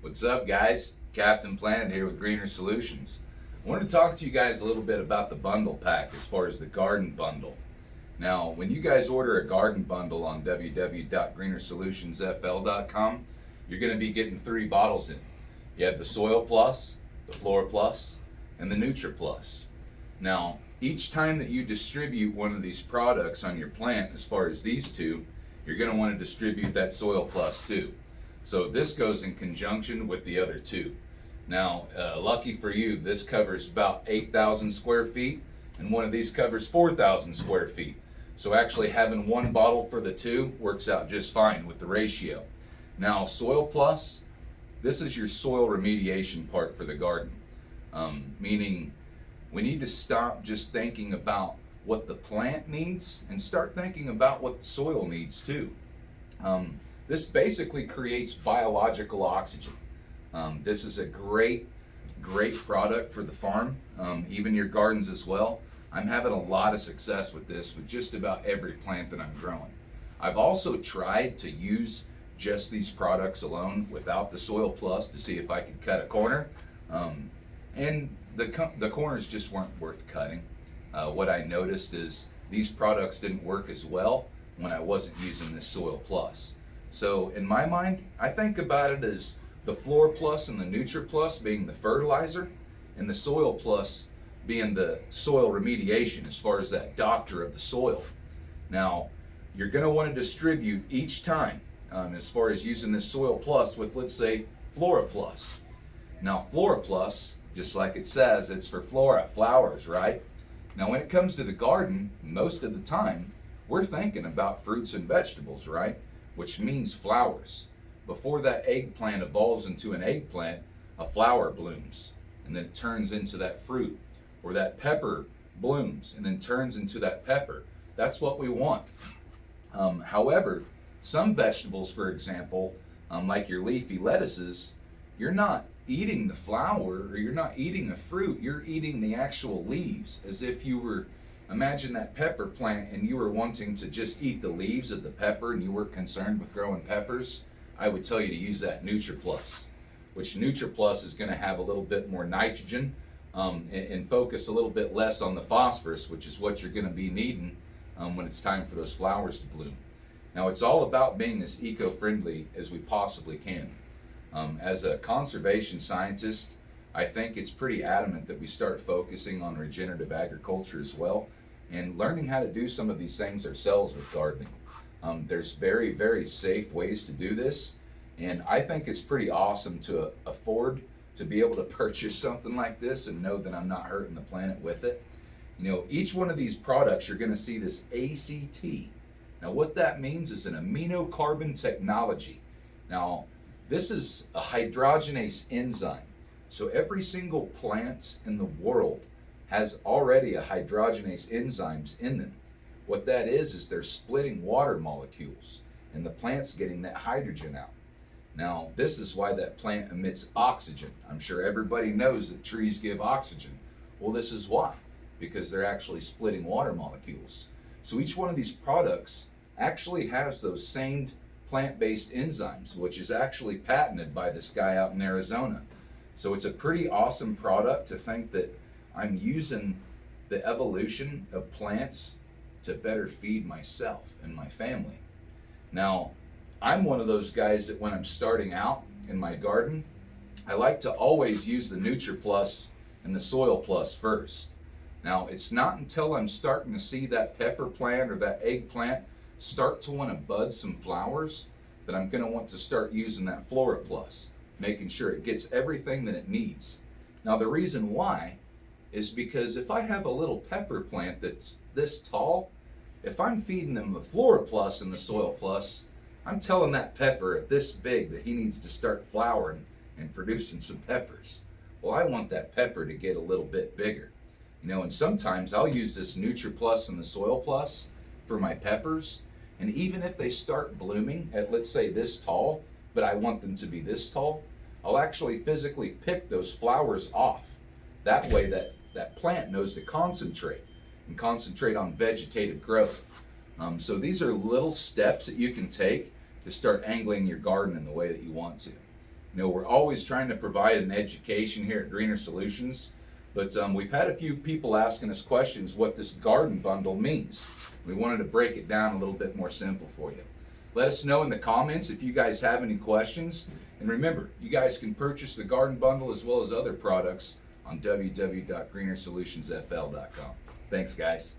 What's up, guys? Captain Planet here with Greener Solutions. I wanted to talk to you guys a little bit about the bundle pack as far as the garden bundle. Now, when you guys order a garden bundle on www.greenersolutionsfl.com, you're going to be getting 3 bottles in. You have the Soil Plus, the Flora Plus, and the Nutra Plus. Now, each time that you distribute one of these products on your plant, as far as these two, you're going to want to distribute that Soil Plus too. So this goes in conjunction with the other two. Now, lucky for you, this covers about 8,000 square feet, and one of these covers 4,000 square feet. So actually having one bottle for the two works out just fine with the ratio. Now, Soil Plus, this is your soil remediation part for the garden. Meaning we need to stop just thinking about what the plant needs and start thinking about what the soil needs too. This basically creates biological oxygen. This is a great product for the farm, even your gardens as well. I'm having a lot of success with this with just about every plant that I'm growing. I've also tried to use just these products alone without the Soil Plus to see if I could cut a corner, and the corners just weren't worth cutting. What I noticed is these products didn't work as well when I wasn't using this Soil Plus. So in my mind, I think about it as the Flora Plus and the Nutra Plus being the fertilizer, and the Soil Plus being the soil remediation as far as that doctor of the soil. Now, you're going to want to distribute each time as far as using this Soil Plus with, let's say, Flora Plus. Now, Flora Plus, just like it says, it's for flora, flowers, right? Now, when it comes to the garden, most of the time, we're thinking about fruits and vegetables, right? Which means flowers. Before that eggplant evolves into an eggplant, a flower blooms, and then it turns into that fruit. Or that pepper blooms and then turns into that pepper. That's what we want. However, some vegetables, for example, like your leafy lettuces, you're not eating the flower or you're not eating a fruit, you're eating the actual leaves, as if you were, imagine that pepper plant and you were wanting to just eat the leaves of the pepper and you weren't concerned with growing peppers. I would tell you to use that Nutra Plus, which Nutra Plus is going to have a little bit more nitrogen and focus a little bit less on the phosphorus, which is what you're going to be needing when it's time for those flowers to bloom. Now, it's all about being as eco-friendly as we possibly can. As a conservation scientist, I think it's pretty adamant that we start focusing on regenerative agriculture as well and learning how to do some of these things ourselves with gardening. There's very, very safe ways to do this, and I think it's pretty awesome to afford to be able to purchase something like this and know that I'm not hurting the planet with it. You know, each one of these products, you're going to see this ACT. Now, what that means is an amino carbon technology. Now, this is a hydrogenase enzyme. So every single plant in the world has already a hydrogenase enzymes in them. What that is they're splitting water molecules, and the plant's getting that hydrogen out. Now, this is why that plant emits oxygen. I'm sure everybody knows that trees give oxygen. Well, this is why, because they're actually splitting water molecules. So each one of these products actually has those same plant-based enzymes, which is actually patented by this guy out in Arizona. So it's a pretty awesome product to think that I'm using the evolution of plants to better feed myself and my family. Now, I'm one of those guys that when I'm starting out in my garden, I like to always use the Nutra Plus and the Soil Plus first. Now, it's not until I'm starting to see that pepper plant or that eggplant start to want to bud some flowers that I'm going to want to start using that Flora Plus, making sure it gets everything that it needs. Now, the reason why is because if I have a little pepper plant that's this tall, if I'm feeding them the Flora Plus and the Soil Plus, I'm telling that pepper this big that he needs to start flowering and producing some peppers. Well, I want that pepper to get a little bit bigger. You know, and sometimes I'll use this Nutra Plus and the Soil Plus for my peppers, and even if they start blooming at, let's say, this tall, but I want them to be this tall, I'll actually physically pick those flowers off. That way that plant knows to concentrate on vegetative growth. So these are little steps that you can take to start angling your garden in the way that you want to. You know, we're always trying to provide an education here at Greener Solutions, but we've had a few people asking us questions what this garden bundle means. We wanted to break it down a little bit more simple for you. Let us know in the comments if you guys have any questions. And remember, you guys can purchase the garden bundle as well as other products on www.greenersolutionsfl.com. Thanks, guys.